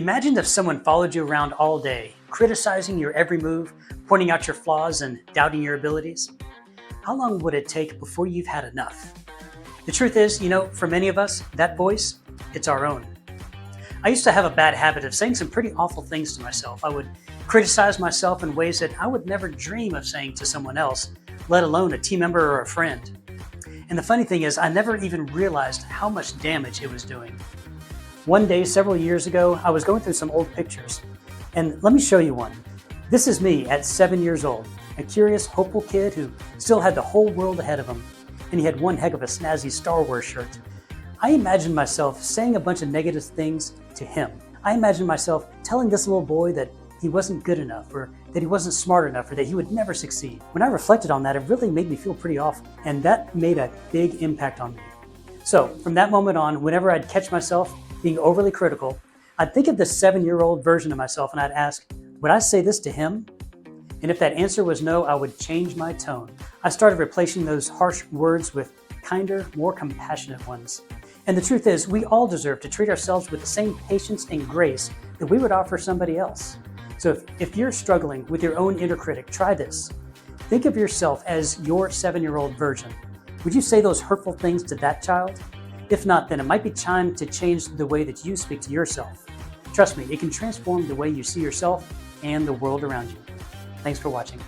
Imagine if someone followed you around all day, criticizing your every move, pointing out your flaws, and doubting your abilities. How long would it take before you've had enough? The truth is, for many of us, that voice, it's our own. I used to have a bad habit of saying some pretty awful things to myself. I would criticize myself in ways that I would never dream of saying to someone else, let alone a team member or a friend. And the funny thing is, I never even realized how much damage it was doing. One day, several years ago, I was going through some old pictures. And let me show you one. This is me at 7 years old, a curious, hopeful kid who still had the whole world ahead of him. And he had one heck of a snazzy Star Wars shirt. I imagined myself saying a bunch of negative things to him. I imagined myself telling this little boy that he wasn't good enough, or that he wasn't smart enough, or that he would never succeed. When I reflected on that, it really made me feel pretty awful. And that made a big impact on me. So from that moment on, whenever I'd catch myself being overly critical, I'd think of the 7-year-old version of myself and I'd ask, would I say this to him? And if that answer was no, I would change my tone. I started replacing those harsh words with kinder, more compassionate ones. And the truth is, we all deserve to treat ourselves with the same patience and grace that we would offer somebody else. So if you're struggling with your own inner critic, try this. Think of yourself as your 7-year-old version. Would you say those hurtful things to that child? If not, then it might be time to change the way that you speak to yourself. Trust me, it can transform the way you see yourself and the world around you. Thanks for watching.